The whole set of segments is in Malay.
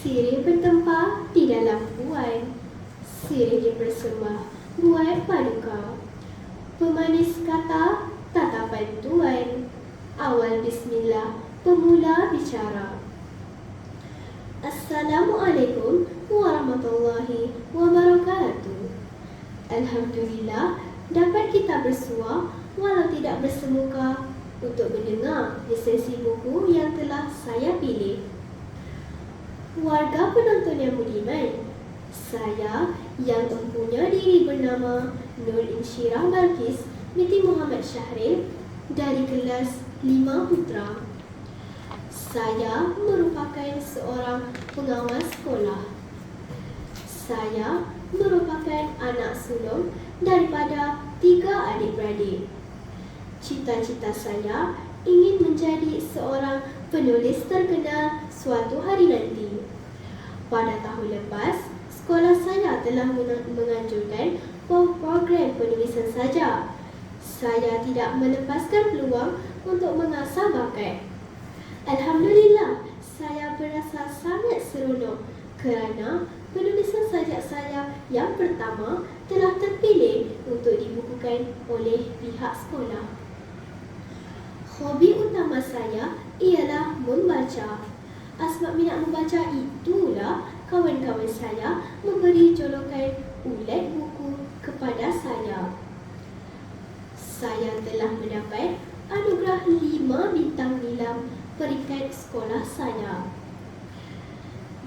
Sirih bertempur di dalam puan, sirih dipersembah buat paduka. Pemanis kata tatapan tuan, awal bismillah pemula bicara. Assalamualaikum warahmatullahi wabarakatuh. Alhamdulillah dapat kita bersua walau tidak bersemuka untuk mendengar resensi buku yang telah saya pilih. Warga penonton yang budiman, saya yang mempunyai diri bernama Nur Insyirah Balkis binti Muhammad Syahril dari kelas 5 Putra. Saya merupakan seorang pengawas sekolah. Saya merupakan anak sulung daripada 3 adik-beradik. Cita-cita saya ingin menjadi seorang penulis terkenal suatu hari nanti. Pada tahun lepas, sekolah saya telah menganjurkan program penulisan saja. Saya tidak melepaskan peluang untuk mengasah bakat. Alhamdulillah, saya berasa sangat seronok kerana penulisan sajak saya yang pertama telah terpilih untuk dibukukan oleh pihak sekolah. Hobi utama saya ialah membaca. Asbab minat membaca itulah kawan-kawan saya memberi jolokan ulat buku kepada saya. Saya telah mendapat anugerah 5 bintang nilam peringkat sekolah saya.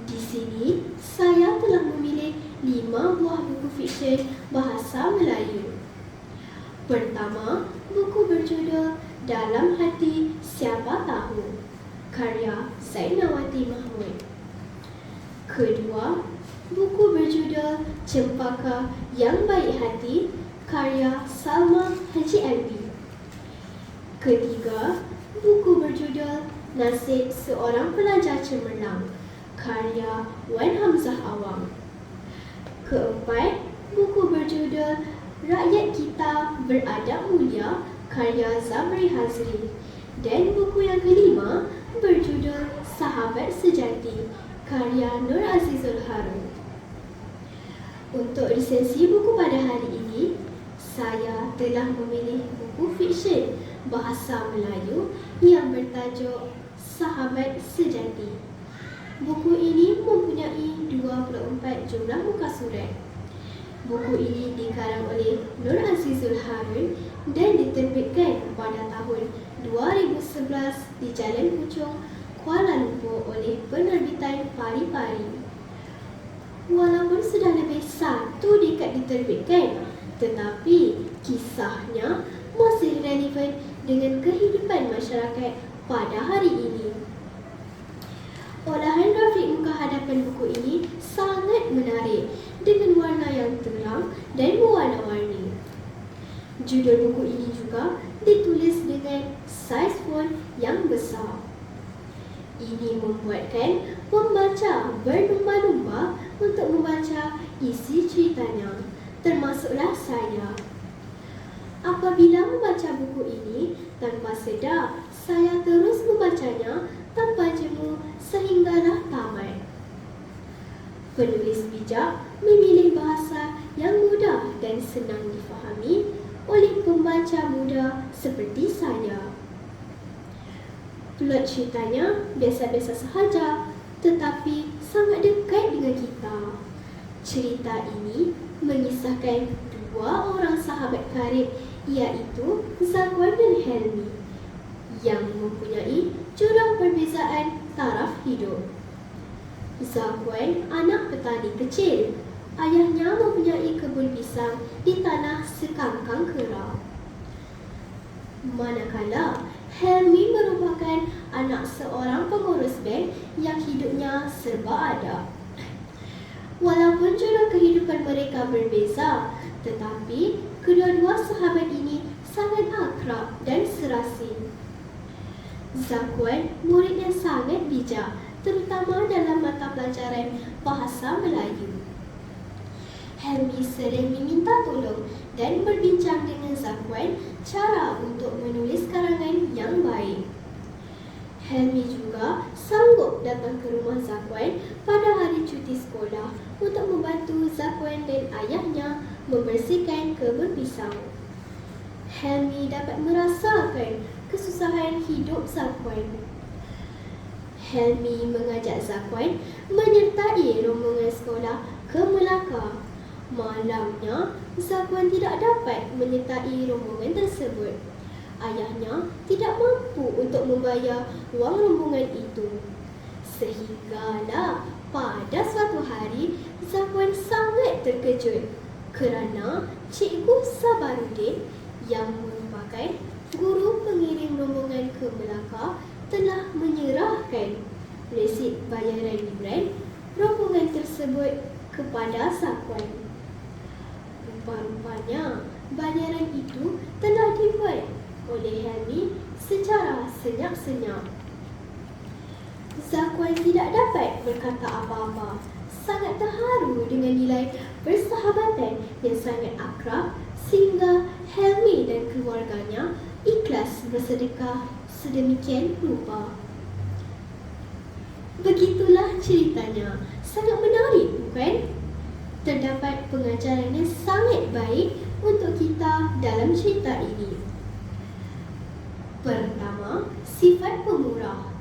Di sini, saya telah memilih 5 buah buku fiksyen bahasa Melayu. Pertama, buku berjudul Dalam Hati Siapa Tahu, karya Zainawati Mahmud. Kedua, buku berjudul Cempaka Yang Baik Hati, karya Salma Haji Albi. Ketiga, buku berjudul Nasib Seorang Pelajar Cemerlang, karya Wan Hamzah Awang. Keempat, buku berjudul Rakyat Kita Beradab Mulia, karya Zamri Hazri. Dan buku yang kelima berjudul Sahabat Sejati, karya Nur Azizul Harun. Untuk resensi buku pada hari ini, saya telah memilih buku fiksyen bahasa Melayu yang bertajuk Sahabat Sejati. Buku ini mempunyai 24 jumlah muka surat. Buku ini dikarang oleh Nur Azizul Harun dan diterbitkan pada tahun 2011 di Jalan Puchong, Kuala Lumpur oleh penerbitan Pari-Pari. Walaupun sudah lebih 1 dekad diterbitkan, tetapi kisahnya masih relevan dengan kehidupan masyarakat pada hari ini. Olahan grafik muka hadapan buku ini sangat menarik dengan warna yang terang dan berwarna-warni. Judul buku ini juga ditulis dengan saiz font yang besar. Ini membuatkan pembaca berlumba-lumba untuk membaca isi ceritanya, termasuklah saya. Apabila membaca buku ini, tanpa sedar, saya terus membacanya tanpa jemu sehinggalah tamat. Penulis bijak memilih bahasa yang mudah dan senang difahami oleh pembaca muda seperti saya. Plot ceritanya biasa-biasa sahaja, tetapi sangat dekat dengan kita. Cerita ini mengisahkan 2 orang sahabat karib, iaitu Zakwan dan Helmi, yang mempunyai jurang perbezaan taraf hidup. Zakwan anak petani kecil. Ayahnya mempunyai kebun pisang di tanah sekangkang kera. Manakala Helmi merupakan anak seorang pengurus bank yang hidupnya serba adab. Walaupun jurang kehidupan mereka berbeza, tetapi kedua-dua sahabat ini sangat akrab dan serasi. Zakwan murid yang sangat bijak, terutama dalam mata pelajaran bahasa Melayu. Helmi sering meminta tolong dan berbincang dengan Zakwan cara untuk menulis karangan yang baik. Helmi juga sanggup datang ke rumah Zakwan pada hari cuti sekolah untuk membantu Zakwan dan ayahnya membersihkan kebun pisang. Helmi dapat merasakan kesusahan hidup Zakwan. Helmi mengajak Zakwan menyertai rombongan sekolah ke Melaka. Malamnya, Zakwan tidak dapat menyertai rombongan tersebut. Ayahnya tidak mampu untuk membayar wang rombongan itu. Sehinggalah pada suatu hari, Zakwan sangat terkejut kerana Cikgu Sabarudin yang merupakan guru pengiring rombongan ke Melaka telah menyerahkan resit bayaran liburan rombongan tersebut kepada Zakwan. Rupa-rupanya bayaran itu telah dibuat oleh Helmi secara senyap-senyap. Zakwan tidak dapat berkata apa-apa, sangat terharu dengan nilai persahabatan yang sangat akrab sehingga Helmi dan keluarganya ikhlas bersedekah sedemikian rupa. Begitulah ceritanya. Sangat menarik, bukan? Terdapat pengajaran yang sangat baik untuk kita dalam cerita ini. Pertama, sifat pemurah.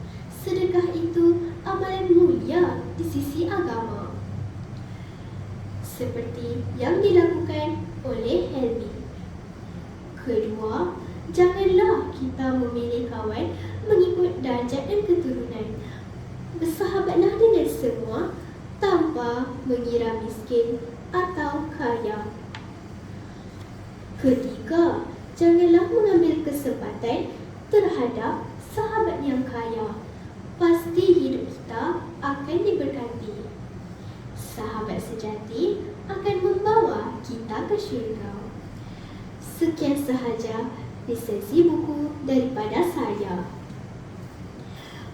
Sedekah itu amalan mulia di sisi agama, seperti yang dilakukan oleh Helmi. Kedua, janganlah kita memilih kawan mengikut darjat dan keturunan. Bersahabatlah dengan semua tanpa mengira miskin atau kaya. Ketiga, janganlah mengambil kesempatan terhadap sahabat yang kaya. Pasti hidup kita akan diberkati. Sahabat sejati akan membawa kita ke syurga. Sekian sahaja resensi buku daripada saya.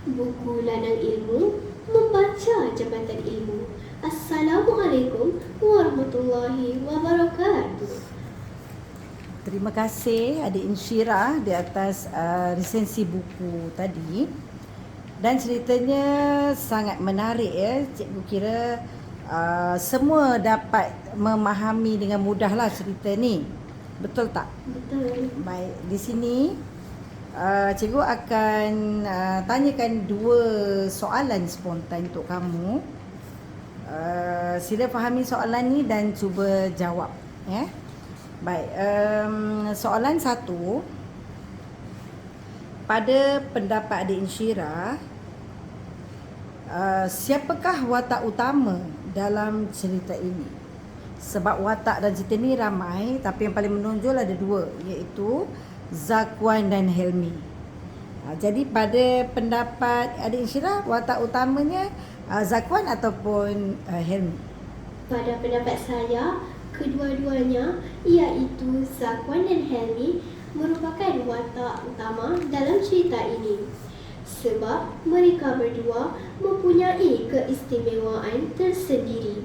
Buku Ladang Ilmu, membaca Jambatan Ilmu. Assalamualaikum warahmatullahi wabarakatuh. Terima kasih adik Insyirah di atas resensi buku tadi. Dan ceritanya sangat menarik ya. Cikgu kira semua dapat memahami dengan mudahlah cerita ni. Betul tak? Betul. Baik, di sini cikgu akan tanyakan 2 soalan spontan untuk kamu. Sila fahami soalan ni dan cuba jawab ya. Baik, soalan 1. Pada pendapat adik Insyirah, siapakah watak utama dalam cerita ini? Sebab watak dan cerita ni ramai, tapi yang paling menonjol ada 2, iaitu Zakwan dan Helmi. Jadi pada pendapat adik Insyirah, watak utamanya Zakwan ataupun Helmi? Pada pendapat saya, kedua-duanya iaitu Zakwan dan Helmi merupakan watak utama dalam cerita ini. Sebab mereka berdua mempunyai keistimewaan tersendiri.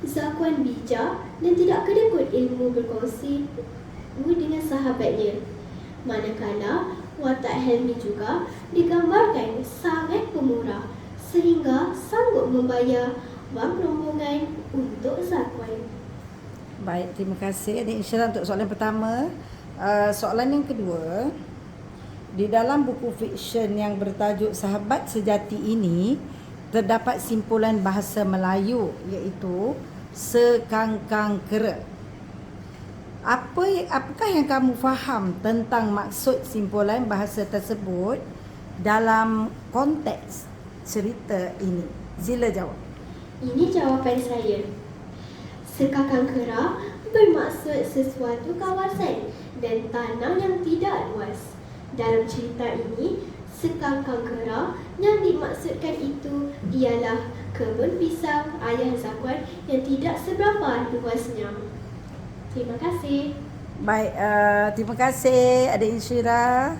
Zakwan bijak dan tidak kedekut ilmu berkongsi dengan sahabatnya. Manakala watak Helmi juga digambarkan sangat pemurah sehingga sanggup membayar wang rombongan untuk Zakwan. Baik, terima kasih adik Insyirah untuk soalan pertama. Soalan yang kedua, di dalam buku fiksyen yang bertajuk Sahabat Sejati ini terdapat simpulan bahasa Melayu iaitu sekangkang kera. Apakah yang kamu faham tentang maksud simpulan bahasa tersebut dalam konteks cerita ini? Sila jawab. Ini jawapan saya. Sekakang kera bermaksud sesuatu kawasan dan tanah yang tidak luas. Dalam cerita ini, sekangkang kera yang dimaksudkan itu ialah kebun pisang ayah Zakwan yang tidak seberapa luasnya. Terima kasih. Baik, terima kasih adik Insyirah.